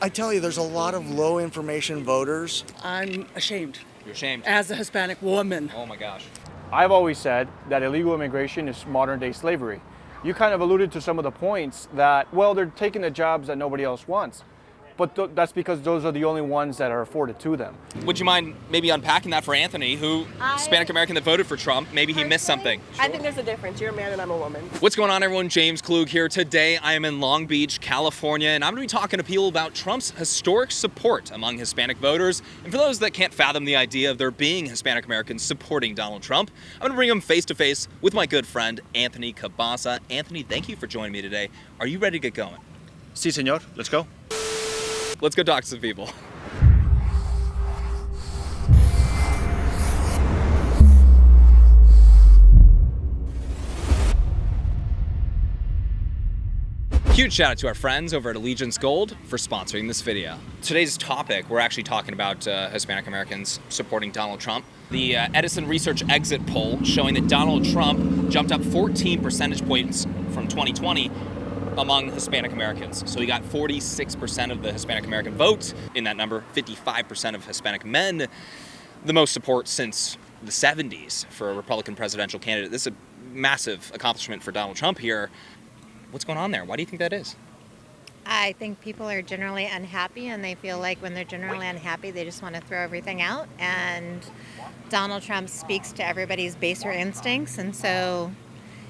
I tell you, there's a lot of low information voters. I'm ashamed. You're ashamed? As a Hispanic woman. Oh my gosh. I've always said that illegal immigration is modern day slavery. You kind of alluded to some of the points that, well, they're taking the jobs that nobody else wants. But that's because those are the only ones that are afforded to them. Would you mind maybe unpacking that for Anthony, who Hispanic American that voted for Trump? Maybe he missed something. I think there's a difference. You're a man and I'm a woman. What's going on, everyone? James Klug here. Today I am in Long Beach, California, and I'm going to be talking to people about Trump's historic support among Hispanic voters. And for those that can't fathom the idea of there being Hispanic Americans supporting Donald Trump, I'm going to bring them face to face with my good friend, Anthony Cabassa. Anthony, thank you for joining me today. Are you ready to get going? Si, senor. Let's go. Let's go talk to some people. Huge shout out to our friends over at Allegiance Gold for sponsoring this video. Today's topic, we're actually talking about Hispanic Americans supporting Donald Trump. The Edison Research exit poll showing that Donald Trump jumped up 14 percentage points from 2020 among Hispanic Americans. So he got 46% of the Hispanic American vote. In that number, 55% of Hispanic men, the most support since the 70s for a Republican presidential candidate. This is a massive accomplishment for Donald Trump here. What's going on there? Why do you think that is? I think people are generally unhappy, and they feel like when they're generally unhappy, they just want to throw everything out. And Donald Trump speaks to everybody's baser instincts, and so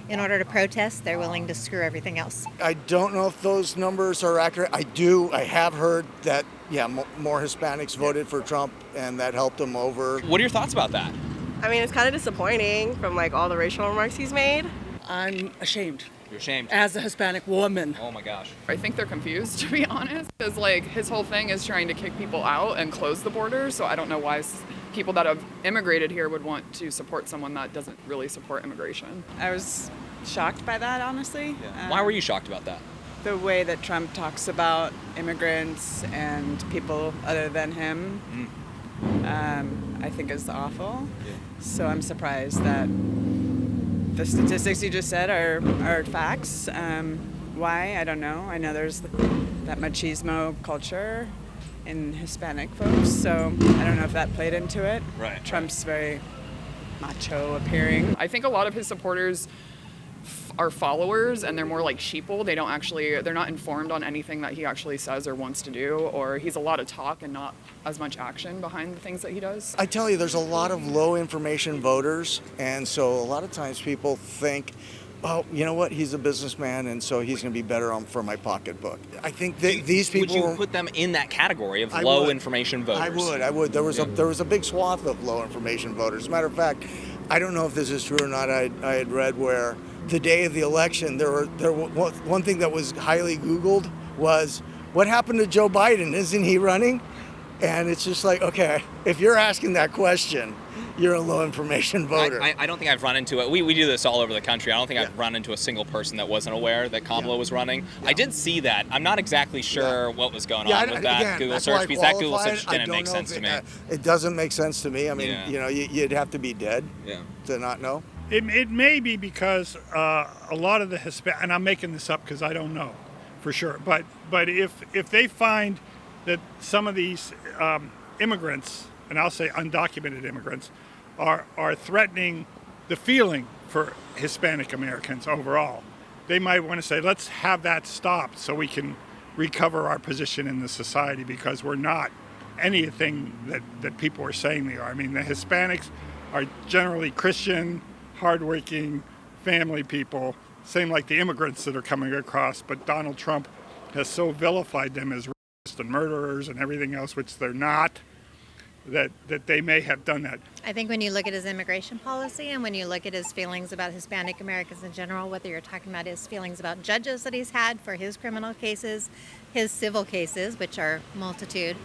in order to protest, they're willing to screw everything else. I don't know if those numbers are accurate. I have heard that, more Hispanics voted for Trump, and that helped him over. What are your thoughts about that? I mean, it's kind of disappointing from like all the racial remarks he's made. I'm ashamed. You're ashamed? As a Hispanic woman. Oh my gosh. I think they're confused, to be honest, because like his whole thing is trying to kick people out and close the border. So I don't know why people that have immigrated here would want to support someone that doesn't really support immigration. I was shocked by that, honestly. Why were you shocked about that? The way that Trump talks about immigrants and people other than him, I think is awful. Yeah. So I'm surprised that the statistics you just said are facts. Why? I don't know. I know there's that machismo culture in Hispanic folks, so I don't know if that played into it. Right. Trump's very macho appearing. I think a lot of his supporters are followers, and they're more like sheeple. They're not informed on anything that he actually says or wants to do, or he's a lot of talk and not as much action behind the things that he does. I tell you, there's a lot of low information voters, and so a lot of times people think, oh, you know what, he's a businessman, and so he's going to be better for my pocketbook. I think that these people... Would you put them in that category of information voters? I would. There was a big swath of low information voters. As a matter of fact, I don't know if this is true or not. I had read where the day of the election, one thing that was highly Googled was, what happened to Joe Biden? Isn't he running? And it's just like, okay, if you're asking that question, you're a low information voter. I don't think I've run into it. We do this all over the country. I don't think I've run into a single person that wasn't aware that Kamala was running. I did see that. I'm not exactly sure what was going on with that Google search, because that Google search didn't make sense to me. It doesn't make sense to me. I mean, you'd have to be dead to not know. It may be because a lot of the Hispanic, and I'm making this up because I don't know for sure, but if they find that some of these immigrants, and I'll say undocumented immigrants, are threatening the feeling for Hispanic Americans overall, they might want to say, let's have that stopped so we can recover our position in the society, because we're not anything that people are saying they are. I mean, the Hispanics are generally Christian, hardworking, family people, same like the immigrants that are coming across, but Donald Trump has so vilified them as rapists and murderers and everything else, which they're not, that they may have done that. I think when you look at his immigration policy and when you look at his feelings about Hispanic Americans in general, whether you're talking about his feelings about judges that he's had for his criminal cases, his civil cases, which are multitude,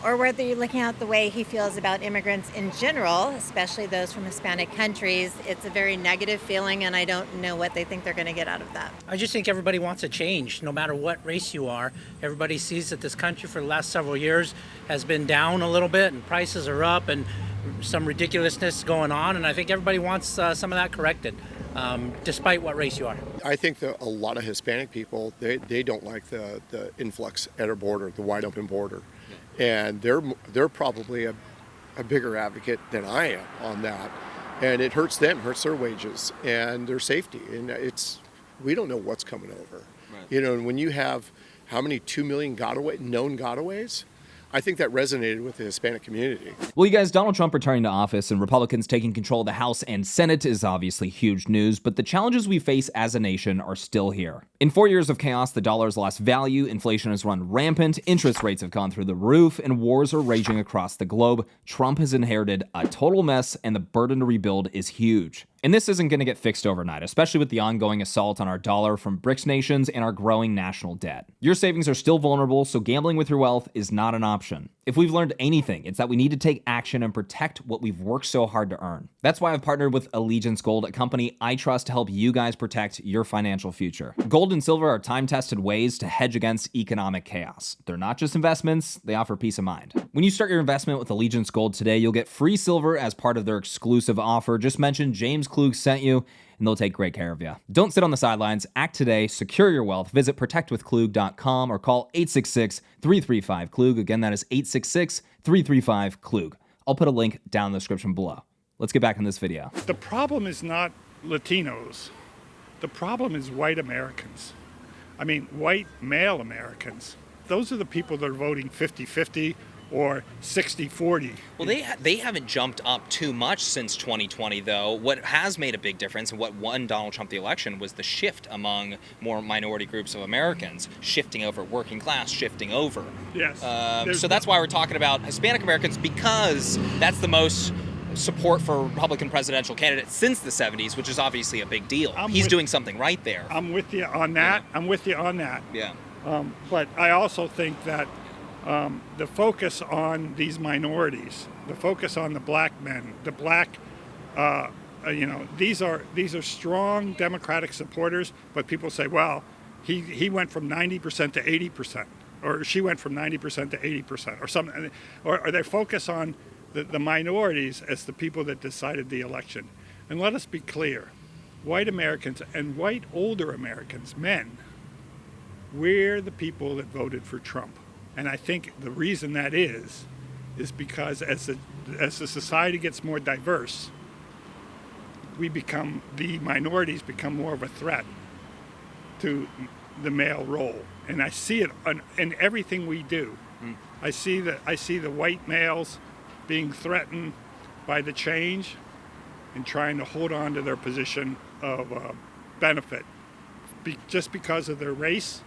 or whether you're looking at the way he feels about immigrants in general, especially those from Hispanic countries, it's a very negative feeling, and I don't know what they think they're going to get out of that. I just think everybody wants a change, no matter what race you are. Everybody sees that this country for the last several years has been down a little bit, and prices are up, and some ridiculousness going on, and I think everybody wants some of that corrected. despite what race you are. I think that a lot of Hispanic people, they don't like the influx at our border, the wide open border. And they're probably a bigger advocate than I am on that. And it hurts them, hurts their wages and their safety. And we don't know what's coming over. Right. You know, and when you have how many 2 million known gotaways, I think that resonated with the Hispanic community. Well, you guys, Donald Trump returning to office and Republicans taking control of the House and Senate is obviously huge news, but the challenges we face as a nation are still here. In 4 years of chaos, the dollar's lost value, inflation has run rampant, interest rates have gone through the roof, and wars are raging across the globe. Trump has inherited a total mess, and the burden to rebuild is huge. And this isn't going to get fixed overnight, especially with the ongoing assault on our dollar from BRICS nations and our growing national debt. Your savings are still vulnerable, so gambling with your wealth is not an option. If we've learned anything, it's that we need to take action and protect what we've worked so hard to earn. That's why I've partnered with Allegiance Gold, a company I trust to help you guys protect your financial future. Gold and silver are time-tested ways to hedge against economic chaos. They're not just investments, they offer peace of mind. When you start your investment with Allegiance Gold today, you'll get free silver as part of their exclusive offer. Just mention James Klug sent you, and they'll take great care of you. Don't sit on the sidelines. Act today. Secure your wealth. Visit protectwithklug.com or call 866-335-KLUG. Again, that is 866-335-KLUG. I'll put a link down in the description below. Let's get back in this video. The problem is not Latinos. The problem is white Americans. I mean, white male Americans. Those are the people that are voting 50-50 or 60-40. Well, they haven't jumped up too much since 2020, though. What has made a big difference and what won Donald Trump the election was the shift among more minority groups of Americans, shifting over, working class, shifting over. Yes. So that's why we're talking about Hispanic Americans, because that's the most support for Republican presidential candidates since the 70s, which is obviously a big deal. He's doing something right there. I'm with you on that. Yeah. I'm with you on that. Yeah. But I also think that the focus on these minorities, the focus on the black men, the black, these are strong Democratic supporters, but people say, well, he went from 90% to 80%, or she went from 90% to 80%, or something, or they focus on the minorities as the people that decided the election. And let us be clear, white Americans and white older Americans, men, we're the people that voted for Trump. And I think the reason that is because as the society gets more diverse, the minorities become more of a threat to the male role. And I see it in everything we do. I see the white males being threatened by the change and trying to hold on to their position of benefit just because of their race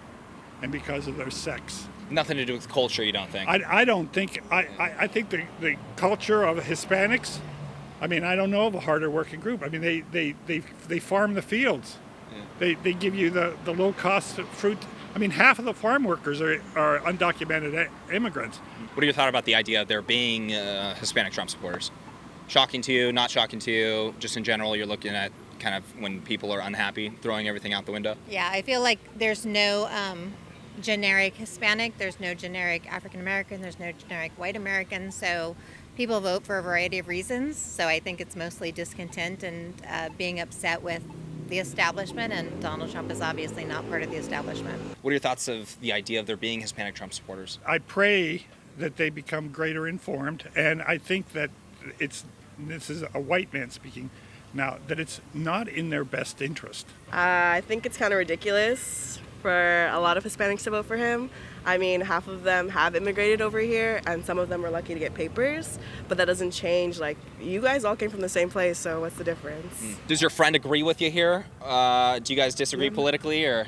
and because of their sex. Nothing to do with culture, you don't think? I don't think. I think the culture of Hispanics, I mean, I don't know of a harder working group. I mean, they farm the fields. Yeah. They give you the low cost fruit. I mean, half of the farm workers are undocumented immigrants. What are your thoughts about the idea of there being Hispanic Trump supporters? Shocking to you, not shocking to you? Just in general, you're looking at kind of when people are unhappy, throwing everything out the window? Yeah, I feel like there's no generic Hispanic, there's no generic African American, there's no generic white American, so people vote for a variety of reasons. So I think it's mostly discontent and being upset with the establishment, and Donald Trump is obviously not part of the establishment. What are your thoughts of the idea of there being Hispanic Trump supporters? I pray that they become greater informed, and I think that this is a white man speaking now, that it's not in their best interest. I think it's kind of ridiculous for a lot of Hispanics to vote for him. I mean, half of them have immigrated over here, and some of them were lucky to get papers, but that doesn't change, like, you guys all came from the same place, so what's the difference? Does your friend agree with you here? Do you guys disagree politically, or?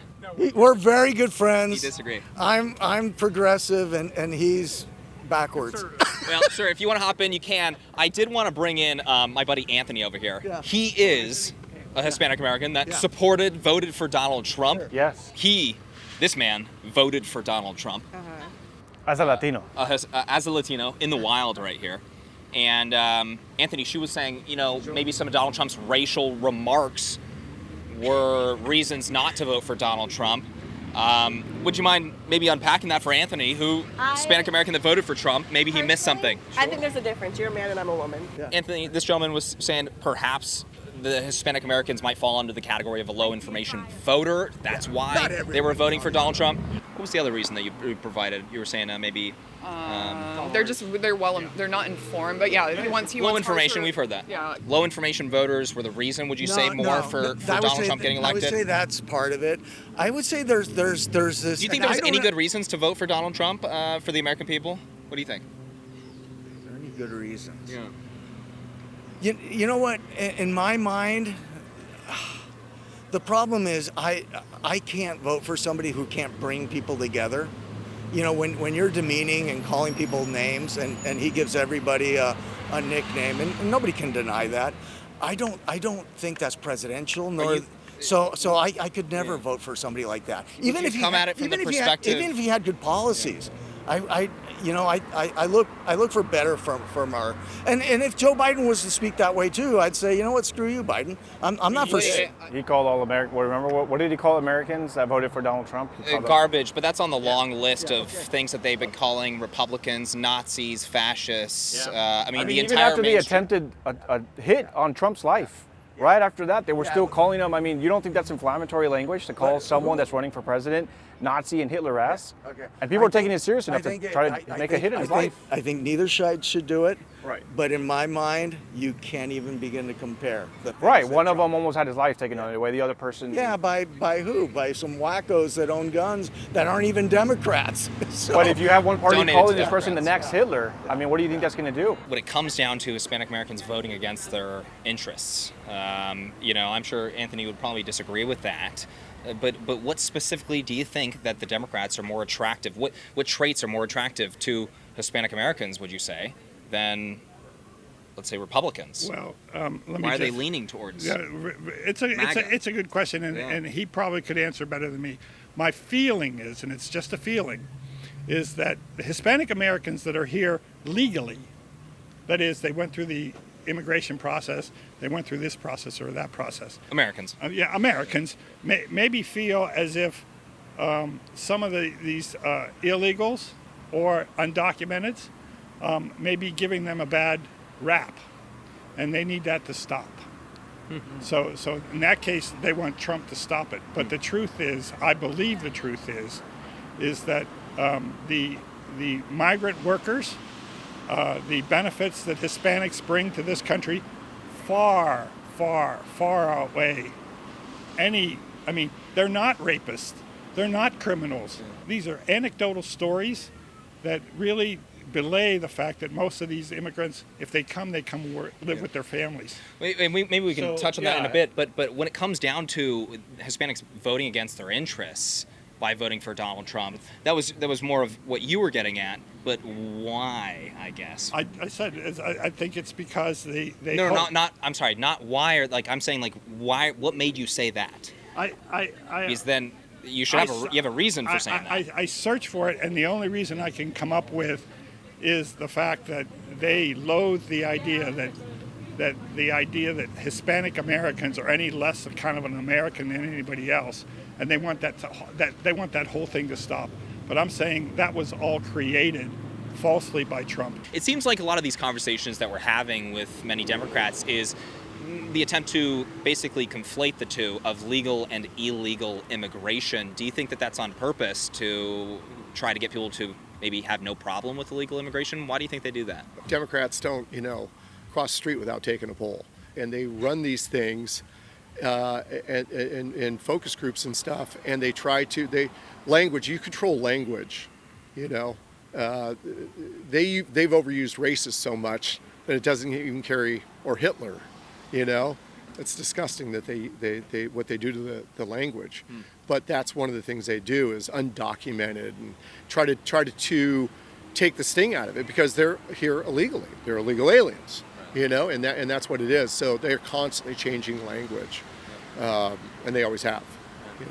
We're very good friends. You disagree? I'm progressive, and he's backwards. Well, sir, if you want to hop in, you can. I did want to bring in my buddy Anthony over here. Yeah. He is a Hispanic American that voted for Donald Trump. Sure. Yes. This man voted for Donald Trump. As a Latino. As a Latino, in the wild right here. And Anthony, she was saying, maybe some of Donald Trump's racial remarks were reasons not to vote for Donald Trump. Would you mind maybe unpacking that for Anthony, Hispanic American that voted for Trump? Maybe he missed something. I think there's a difference. You're a man and I'm a woman. Yeah. Anthony, this gentleman was saying perhaps the Hispanic Americans might fall under the category of a low information voter. That's why they were voting for Donald Trump. What was the other reason that you provided? You were saying maybe they're not informed, but yeah, low information. We've heard that. Yeah. Low information voters were the reason. Would you say more for Donald Trump getting elected? I would say that's part of it. I would say there's this. Do you think there's any good reasons to vote for Donald Trump for the American people? What do you think? Is there any good reasons? Yeah. You know what? In my mind, the problem is I can't vote for somebody who can't bring people together. You know, when you're demeaning and calling people names, and he gives everybody a nickname, and nobody can deny that. I don't think that's presidential. So I could never vote for somebody like that. Even if come at it from the perspective, even if he had good policies. I look for better from our and if Joe Biden was to speak that way too, I'd say, you know what, screw you, Biden. I'm not for. He called all Americans. Remember what did he call Americans that voted for Donald Trump? Garbage, but that's on the long list of things that they've been calling Republicans, Nazis, fascists. I mean, the even entire after they attempted a hit on Trump's life. Right after that, they were still calling him. I mean, you don't think that's inflammatory language to call someone that's running for president Nazi and Hitler-esque? Okay. And people are taking it serious enough to try to make a hit in his life. I think neither side should do it. Right. But in my mind, you can't even begin to compare. Right. One of them almost had his life taken away. The other person. Yeah. By who? By some wackos that own guns that aren't even Democrats. So, but if you have one party calling this Democrats. person the next Hitler, I mean, what do you think that's going to do? When it comes down to Hispanic Americans voting against their interests, I'm sure Anthony would probably disagree with that. But what specifically do you think that the Democrats are more attractive? What traits are more attractive to Hispanic Americans, would you say, than, let's say, Republicans? Well, why are they leaning towards? Yeah, it's a good question, and he probably could answer better than me. My feeling is, and it's just a feeling, is that the Hispanic Americans that are here legally, that is, they went through the immigration process, they went through this process or that process. Americans. Americans maybe feel as if some of these illegals or undocumented may be giving them a bad rap, and they need that to stop. Mm-hmm. So in that case, they want Trump to stop it. But the truth is, I believe the truth is that the migrant workers, the benefits that Hispanics bring to this country far, far, far outweigh they're not rapists. They're not criminals. These are anecdotal stories that really belay the fact that most of these immigrants, if they come live with their families. Maybe we can touch on that in a bit, but when it comes down to Hispanics voting against their interests by voting for Donald Trump, that was more of what you were getting at. But why? I guess I said I think it's because they I'm sorry, not why, or like I'm saying, like, why? What made you say that? Because then you should have a reason for saying that. I search for it, and the only reason I can come up with is the fact that they loathe the idea that Hispanic Americans are any less kind of an American than anybody else, and they want that whole thing to stop. But I'm saying that was all created falsely by Trump. It seems like a lot of these conversations that we're having with many Democrats is the attempt to basically conflate the two of legal and illegal immigration. Do you think that that's on purpose to try to get people to maybe have no problem with illegal immigration? Why do you think they do that? Democrats don't, cross the street without taking a poll. And they run these things in focus groups and stuff, and you control language, they've overused racist so much that it doesn't even carry, or Hitler, it's disgusting that they what they do to the language. But that's one of the things they do is undocumented and try to take the sting out of it, because they're here illegally. They're illegal aliens, and that's what it is. So they're constantly changing language, and they always have.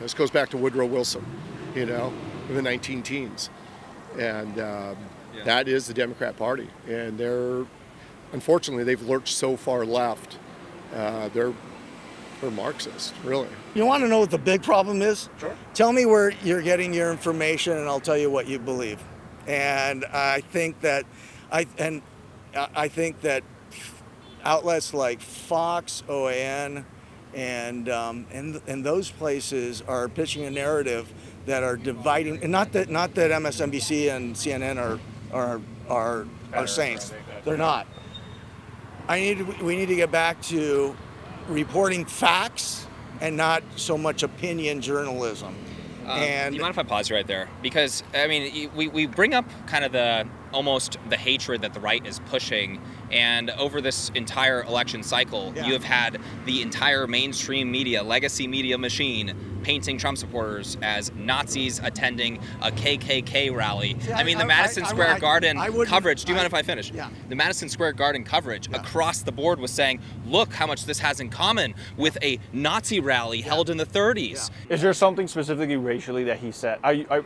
This goes back to Woodrow Wilson, in the 19-teens, and that is the Democrat Party. And unfortunately, they've lurched so far left. They're Marxist, really. You want to know what the big problem is? Sure. Tell me where you're getting your information, and I'll tell you what you believe. And I think that outlets like Fox, OAN, and those places are pitching a narrative that are dividing. And not that MSNBC and CNN are saints. They're not. We need to get back to reporting facts and not so much opinion journalism. Do you mind if I pause you right there? Because, I mean, we bring up kind of almost the hatred that the right is pushing, and over this entire election cycle, you have had the entire mainstream media, legacy media machine, painting Trump supporters as Nazis attending a KKK rally. The Madison Square Garden coverage, do you mind if I finish? Yeah. The Madison Square Garden coverage across the board was saying, look how much this has in common with a Nazi rally held in the 30s. Yeah. Is there something specifically racially that he said?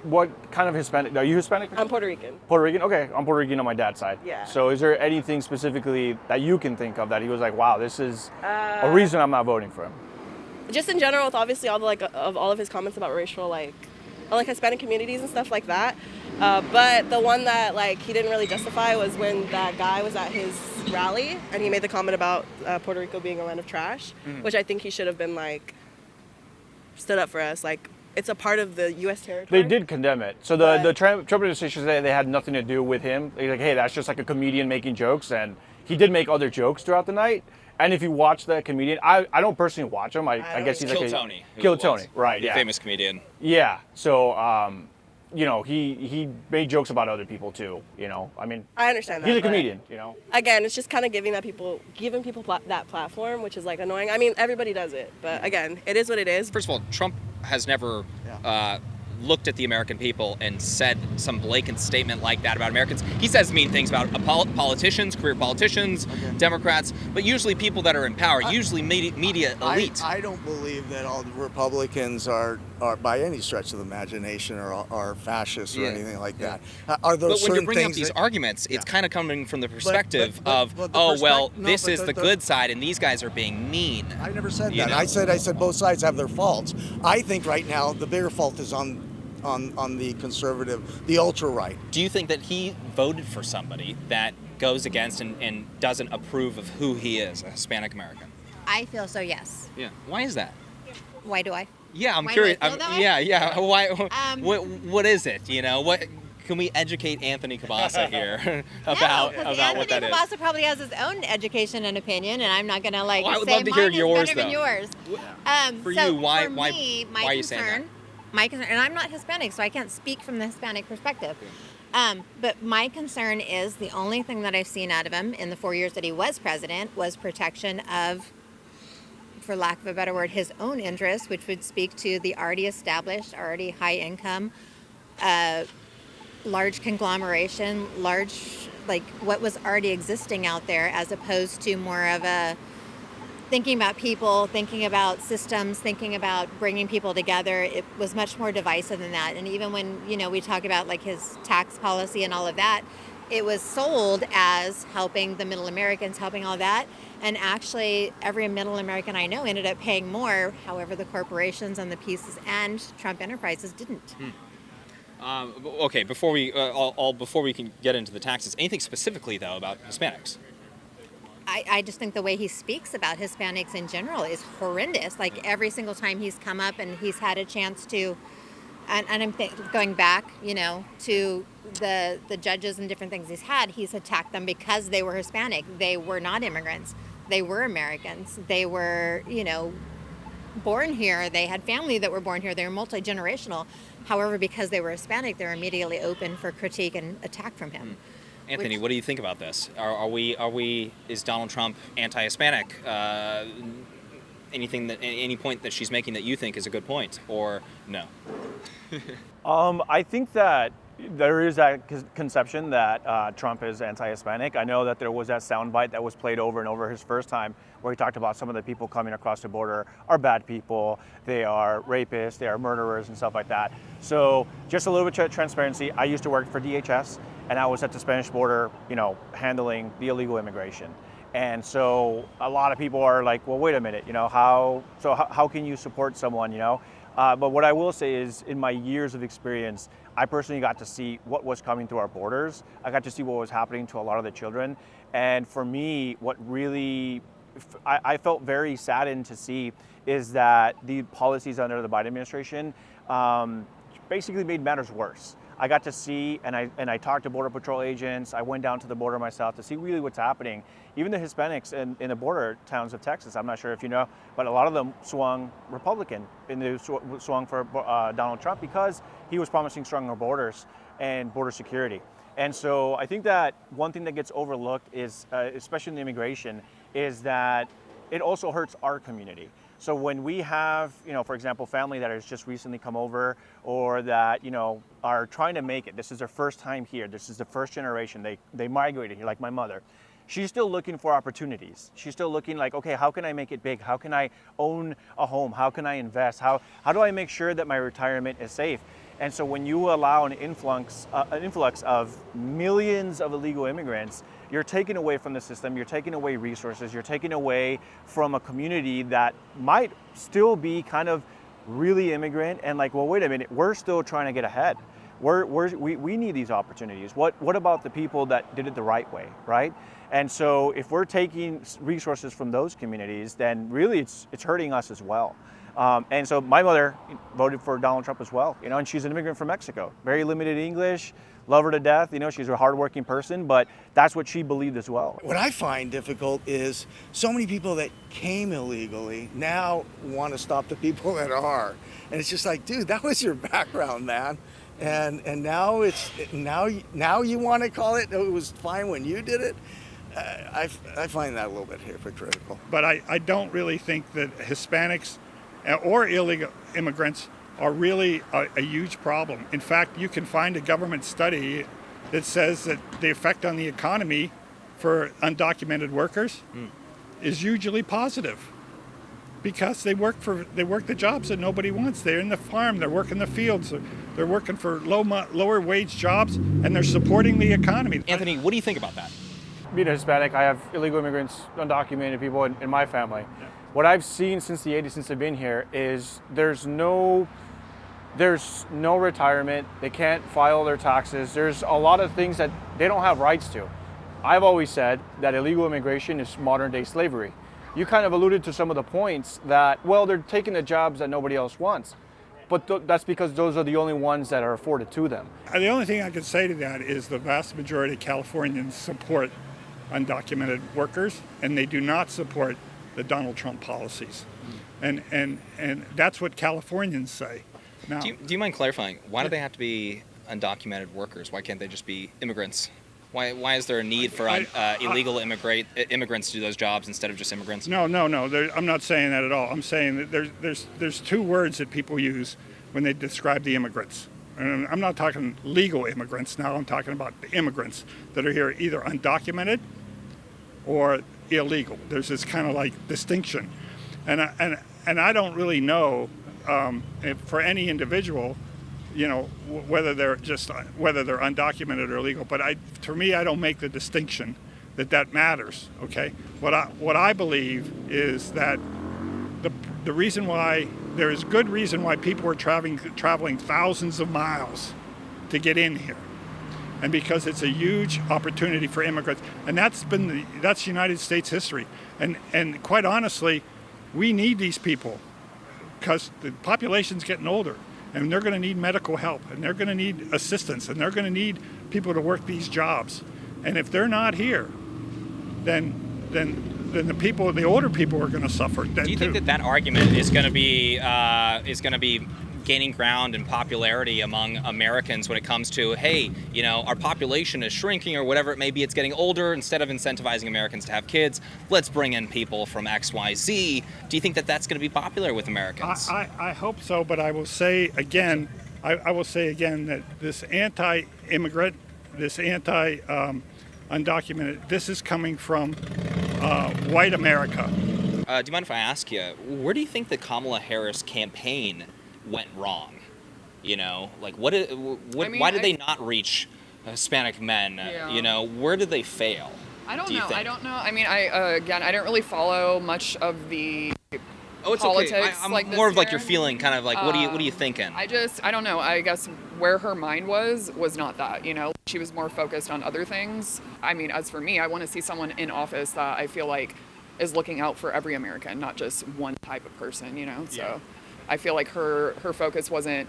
What kind of Hispanic? Are you Hispanic? I'm Puerto Rican. Puerto Rican? Okay, I'm Puerto Rican on my dad's side. Yeah. So is there anything specifically that you can think of that he was like, wow, this is a reason I'm not voting for him? Just in general, with obviously all of his comments about racial like Hispanic communities and stuff like that. But the one that he didn't really justify was when that guy was at his rally and he made the comment about Puerto Rico being a land of trash, which I think he should have been stood up for us. It's a part of the U.S. territory. They did condemn it. So the Trump administration said they had nothing to do with him. They're like, hey, that's just like a comedian making jokes, and he did make other jokes throughout the night. And if you watch that comedian, I don't personally watch him. I guess he's Kill Tony. Kill Tony, right? The Yeah, famous comedian. Yeah. So he made jokes about other people too. I understand that. He's a comedian. Again, it's just kind of giving people that platform, which is annoying. Everybody does it, but again, it is what it is. First of all, Trump has never looked at the American people and said some blatant statement like that about Americans. He says mean things about politicians, career politicians, Democrats, but usually people that are in power, usually media elite. I don't believe that all the Republicans are by any stretch of the imagination are fascists or anything like that. Are those but when you're certain bringing up things these that, arguments, it's kind of coming from the perspective this is the good side and these guys are being mean. I never said that. I said both sides have their faults. I think right now the bigger fault is on the conservative, the ultra-right. Do you think that he voted for somebody that goes against and doesn't approve of who he is, a Hispanic American? I feel so, yes. Yeah. Why is that? Why do I? Yeah, I'm Why curious. do I feel that way? Yeah. Why? What is it? What? Can we educate Anthony Cabassa here about what that is? Anthony Cabassa probably has his own education and opinion, and I'm not going to I would say love to hear mine yours, is better than though. yours. For so you, why? For me, why are you saying that? My concern, and I'm not Hispanic, so I can't speak from the Hispanic perspective. But my concern is the only thing that I've seen out of him in the 4 years that he was president was protection of, for lack of a better word, his own interests, which would speak to the already established, already high income, large conglomeration, what was already existing out there, as opposed to more of a thinking about people, thinking about systems, thinking about bringing people together. It was much more divisive than that. And even when, we talk about his tax policy and all of that, it was sold as helping the middle Americans, helping all that. And actually, every middle American I know ended up paying more. However, the corporations and the pieces and Trump Enterprises didn't. Okay, before we can get into the taxes, anything specifically though about Hispanics? I just think the way he speaks about Hispanics in general is horrendous. Every single time he's come up and he's had a chance to, and I'm going back, to the judges and different things he's attacked them because they were Hispanic. They were not immigrants. They were Americans. They were, born here. They had family that were born here. They were multi-generational. However, because they were Hispanic, they're immediately open for critique and attack from him. Anthony, what do you think about this? Is Donald Trump anti-Hispanic? Any point that she's making that you think is a good point, or no? I think that there is that conception that Trump is anti-Hispanic. I know that there was that soundbite that was played over and over his first time where he talked about some of the people coming across the border are bad people, they are rapists, they are murderers and stuff like that. So just a little bit of transparency. I used to work for DHS and I was at the Spanish border, handling the illegal immigration. And so a lot of people are like, well, wait a minute, how can you support someone, But what I will say is, in my years of experience, I personally got to see what was coming through our borders. I got to see what was happening to a lot of the children. And for me, what really I felt very saddened to see is that the policies under the Biden administration basically made matters worse. I got to see, and I talked to Border Patrol agents. I went down to the border myself to see really what's happening. Even the Hispanics in the border towns of Texas, I'm not sure if you know, but a lot of them swung Republican and they swung for Donald Trump because he was promising stronger borders and border security. And so I think that one thing that gets overlooked is, especially in the immigration, is that it also hurts our community. So when we have, for example, family that has just recently come over or that, are trying to make it, this is their first time here, this is the first generation, they migrated here, like my mother. She's still looking for opportunities. She's still looking like, okay, how can I make it big? How can I own a home? How can I invest? How do I make sure that my retirement is safe? And so when you allow an influx of millions of illegal immigrants, you're taking away from the system, you're taking away resources, you're taking away from a community that might still be kind of really immigrant and like, well, wait a minute, we're still trying to get ahead. We need these opportunities. What about the people that did it the right way, right? And so if we're taking resources from those communities, then really it's hurting us as well. And so my mother voted for Donald Trump as well, and she's an immigrant from Mexico. Very limited English, love her to death. She's a hardworking person, but that's what she believed as well. What I find difficult is so many people that came illegally now want to stop the people that are. And it's just like, dude, that was your background, man. And now now you want to call it was fine when you did it. I find that a little bit hypocritical. But I don't really think that Hispanics or illegal immigrants are really a huge problem. In fact, you can find a government study that says that the effect on the economy for undocumented workers is usually positive because they work the jobs that nobody wants. They're in the farm, they're working the fields, they're working for lower wage jobs, and they're supporting the economy. Anthony, what do you think about that? Being a Hispanic, I have illegal immigrants, undocumented people in my family. Yeah. What I've seen since the 80s, since I've been here, is there's no retirement. They can't file their taxes. There's a lot of things that they don't have rights to. I've always said that illegal immigration is modern day slavery. You kind of alluded to some of the points that, well, they're taking the jobs that nobody else wants. But that's because those are the only ones that are afforded to them. The only thing I can say to that is the vast majority of Californians support undocumented workers, and they do not support the Donald Trump policies. And that's what Californians say. Now, do you mind clarifying, why do they have to be undocumented workers? Why can't they just be immigrants? Why is there a need for illegal immigrants to do those jobs instead of just immigrants? No. I'm not saying that at all. I'm saying that there's two words that people use when they describe the immigrants. And I'm not talking legal immigrants now. I'm talking about the immigrants that are here either undocumented or illegal. There's this kind of like distinction, and I don't really know for any individual, whether they're undocumented or illegal. But to me, I don't make the distinction that matters. Okay, what I believe is that the reason why there is good reason why people are traveling thousands of miles to get in here. And because it's a huge opportunity for immigrants, and that's United States history, and quite honestly, we need these people because the population's getting older, and they're going to need medical help, and they're going to need assistance, and they're going to need people to work these jobs, and if they're not here, then the older people are going to suffer. Do you think that argument is going to be gaining ground and popularity among Americans when it comes to, hey, our population is shrinking or whatever it may be, it's getting older, instead of incentivizing Americans to have kids, let's bring in people from XYZ. Do you think that that's going to be popular with Americans? I hope so, but I will say again, that this anti-immigrant, this undocumented, this is coming from white America. Do you mind if I ask you, where do you think the Kamala Harris campaign went wrong? Why did they not reach Hispanic men? Yeah. Where did they fail? I don't know. I mean, I don't really follow much of the Oh, it's politics. okay. I'm like this more of like your year. feeling, kind of like what are you thinking? I don't know. I guess where her mind was not that, you know. She was more focused on other things. I mean, as for me, I want to see someone in office that I feel like is looking out for every American, not just one type of person, you know. So I feel like her focus wasn't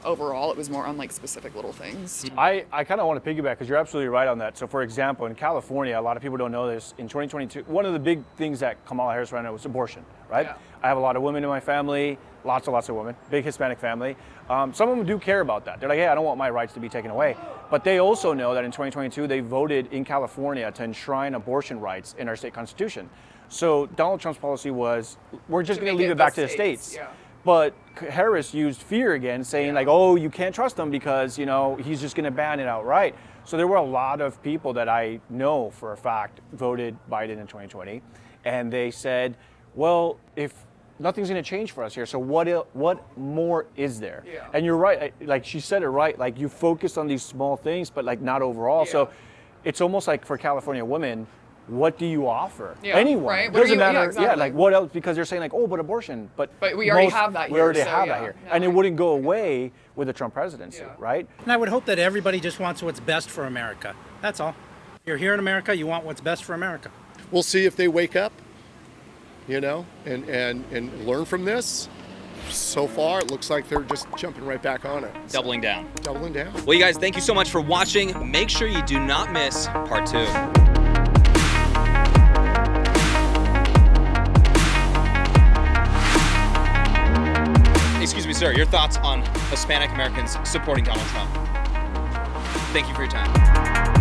overall, it was more on like specific little things. I kind of want to piggyback because you're absolutely right on that. So for example, in California, a lot of people don't know this, in 2022, one of the big things that Kamala Harris ran was abortion, right? Yeah. I have a lot of women in my family, lots of women, big Hispanic family. Some of them do care about that. They're like, hey, I don't want my rights to be taken away. But they also know that in 2022, they voted in California to enshrine abortion rights in our state constitution. So Donald Trump's policy was, we're just going to leave it back to the states. Yeah. But Harris used fear again, saying like, oh, you can't trust him because, you know, he's just going to ban it outright. So there were a lot of people that I know for a fact voted Biden in 2020. And they said, well, if nothing's going to change for us here, so what more is there? Yeah. And you're right. Like she said it right. Like you focus on these small things, but like not overall. Yeah. So it's almost like for California women, what do you offer? Yeah, Anyone. right? What Doesn't are you- matter. yeah, exactly. Like what else? Because they're saying like, oh, but abortion. But we already have that We here, already so have yeah. that here. Yeah, And it wouldn't go away with the Trump presidency, Yeah. right? And I would hope that everybody just wants what's best for America. That's all. You're here in America, you want what's best for America. We'll see if they wake up, you know, and learn from this. So far, it looks like they're just jumping right back on it. Doubling down. Doubling down. Well, you guys, thank you so much for watching. Make sure you do not miss part 2. Excuse me, sir, your thoughts on Hispanic Americans supporting Donald Trump? Thank you for your time.